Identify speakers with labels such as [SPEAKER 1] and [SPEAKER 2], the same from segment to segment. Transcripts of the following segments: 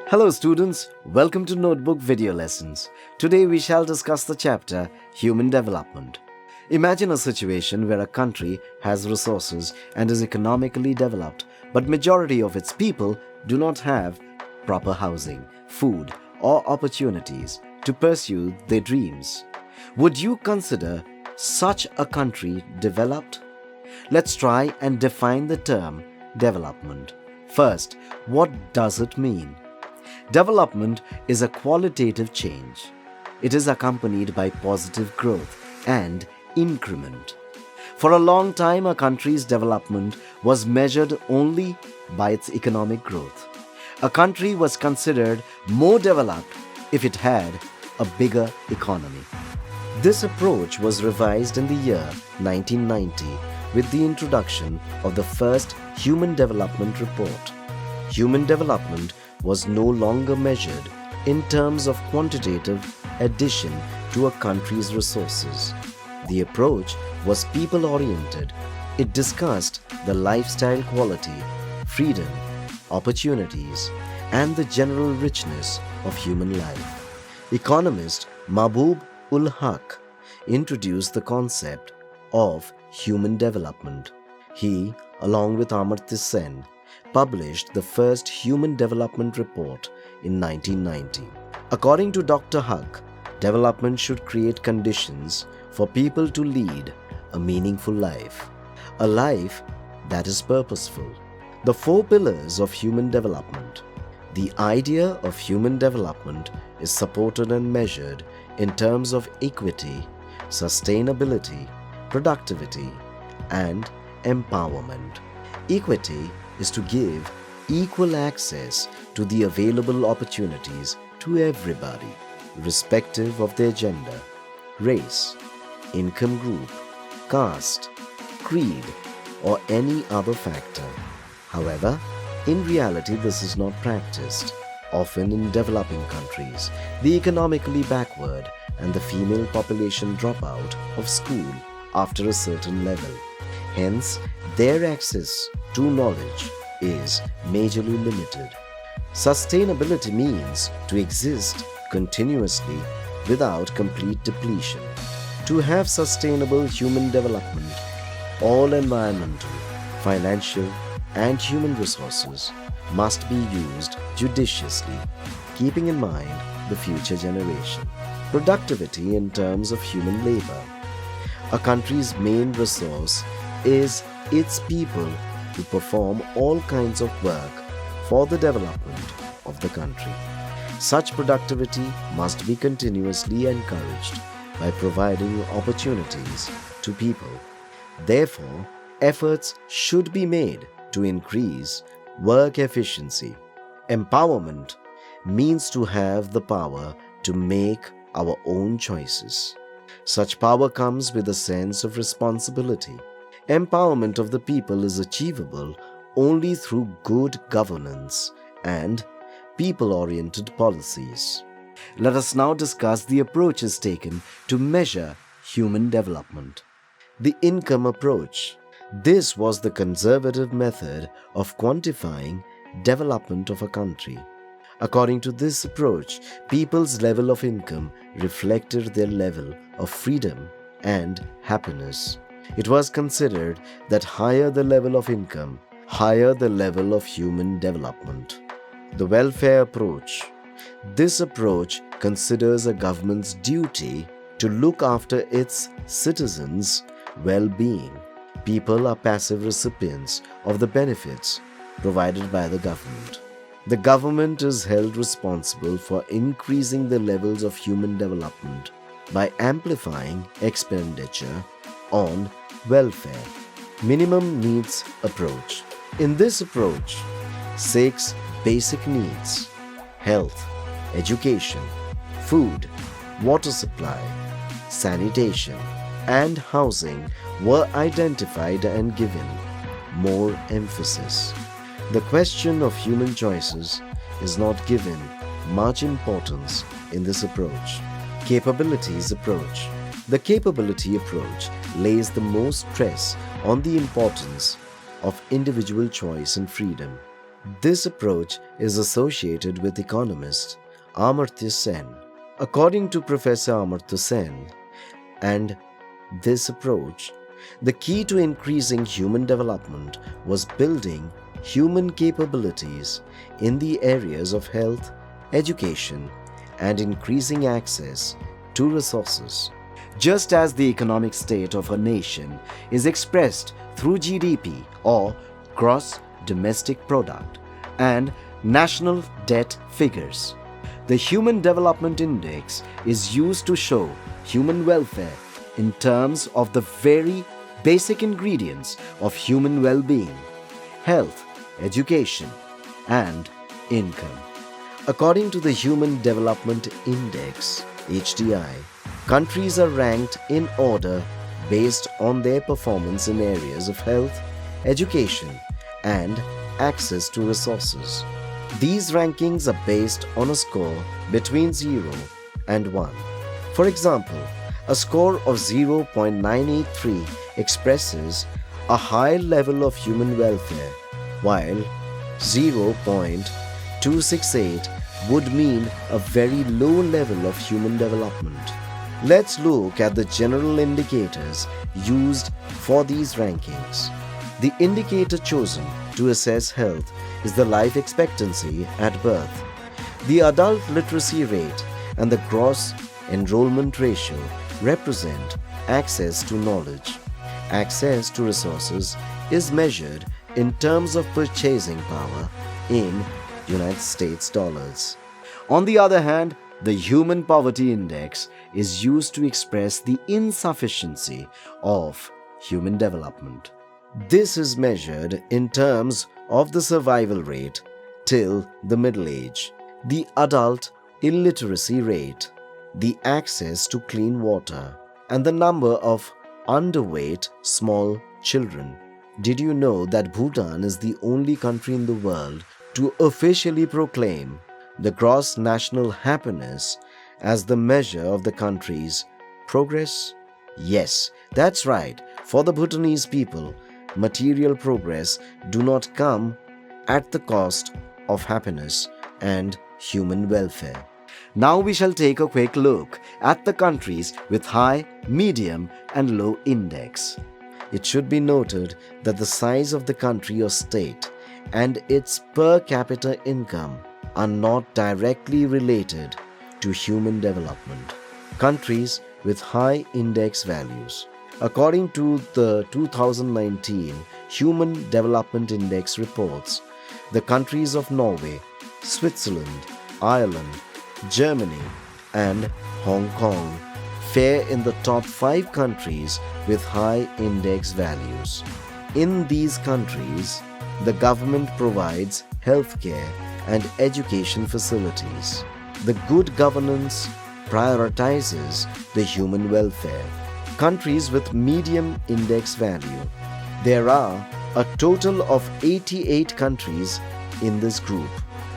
[SPEAKER 1] Hello students, welcome to Notebook Video Lessons. Today we shall discuss the chapter Human Development. Imagine a situation where a country has resources and is economically developed, but majority of its people do not have proper housing, food, or opportunities to pursue their dreams. Would you consider such a country developed? Let's try and define the term development. First, what does it mean? Development is a qualitative change. It is accompanied by positive growth and increment. For a long time, a country's development was measured only by its economic growth. A country was considered more developed if it had a bigger economy. This approach was revised in the year 1990 with the introduction of the first Human Development Report. Human development was no longer measured in terms of quantitative addition to a country's resources. The approach was people-oriented. It discussed the lifestyle quality, freedom, opportunities, and the general richness of human life. Economist Mahbub ul Haq introduced the concept of human development. He, along with Amartya Sen, published the first Human Development Report in 1990. According to Dr. Haq, development should create conditions for people to lead a meaningful life, a life that is purposeful. The four pillars of human development. The idea of human development is supported and measured in terms of equity, sustainability, productivity, and empowerment. Equity is to give equal access to the available opportunities to everybody, irrespective of their gender, race, income group, caste, creed, or any other factor. However, in reality, this is not practiced. Often in developing countries, the economically backward and the female population drop out of school after a certain level. Hence, their access to knowledge is majorly limited. Sustainability means to exist continuously without complete depletion. To have sustainable human development, all environmental, financial, and human resources must be used judiciously, keeping in mind the future generation. Productivity in terms of human labor. A country's main resource is its people to perform all kinds of work for the development of the country. Such productivity must be continuously encouraged by providing opportunities to people. Therefore, efforts should be made to increase work efficiency. Empowerment means to have the power to make our own choices. Such power comes with a sense of responsibility. Empowerment of the people is achievable only through good governance and people-oriented policies. Let us now discuss the approaches taken to measure human development. The income approach. This was the conservative method of quantifying development of a country. According to this approach, people's level of income reflected their level of freedom and happiness. It was considered that higher the level of income, higher the level of human development. The welfare approach. This approach considers a government's duty to look after its citizens' well-being. People are passive recipients of the benefits provided by the government. The government is held responsible for increasing the levels of human development by amplifying expenditure on welfare. Minimum needs approach. In this approach, 6 basic needs: health, education, food, water supply, sanitation, and housing were identified and given more emphasis. The question of human choices is not given much importance in this approach. Capabilities approach. The capability approach lays the most stress on the importance of individual choice and freedom. This approach is associated with economist Amartya Sen. According to Professor Amartya Sen, and this approach, the key to increasing human development was building human capabilities in the areas of health, education, and increasing access to resources. Just as the economic state of a nation is expressed through GDP or gross domestic product and national debt figures, the Human Development Index is used to show human welfare in terms of the very basic ingredients of human well-being: health, education, and income. According to the Human Development Index, HDI, countries are ranked in order based on their performance in areas of health, education, and access to resources. These rankings are based on a score between 0 and 1. For example, a score of 0.983 expresses a high level of human welfare, while 0.268 would mean a very low level of human development. Let's look at the general indicators used for these rankings. The indicator chosen to assess health is the life expectancy at birth. The adult literacy rate and the gross enrollment ratio represent access to knowledge. Access to resources is measured in terms of purchasing power in United States dollars. On the other hand, the Human Poverty Index is used to express the insufficiency of human development. This is measured in terms of the survival rate till the middle age, the adult illiteracy rate, the access to clean water, and the number of underweight small children. Did you know that Bhutan is the only country in the world to officially proclaim the gross national happiness as the measure of the country's progress? Yes, that's right. For the Bhutanese people, material progress do not come at the cost of happiness and human welfare. Now we shall take a quick look at the countries with high, medium, and low index. It should be noted that the size of the country or state and its per capita income are not directly related to human development. Countries with high index values. According to the 2019 Human Development Index reports, the countries of Norway, Switzerland, Ireland, Germany, and Hong Kong fare in the top 5 countries with high index values. In these countries, the government provides healthcare and education facilities. The good governance prioritizes the human welfare. Countries with medium index value. There are a total of 88 countries in this group.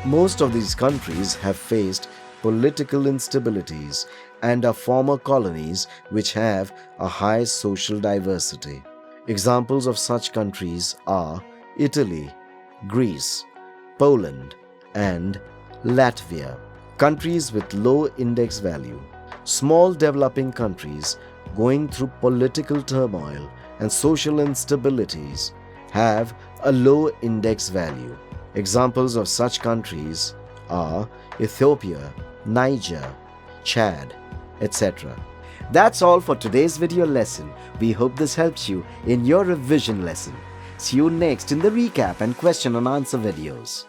[SPEAKER 1] Most of these countries have faced political instabilities and are former colonies which have a high social diversity. Examples of such countries are Italy, Greece, Poland, and Latvia. Countries with low index value. Small developing countries going through political turmoil and social instabilities have a low index value. Examples of such countries are Ethiopia, Niger, Chad, etc. That's all for today's video lesson. We hope this helps you in your revision lesson. See you next in the recap and question and answer videos.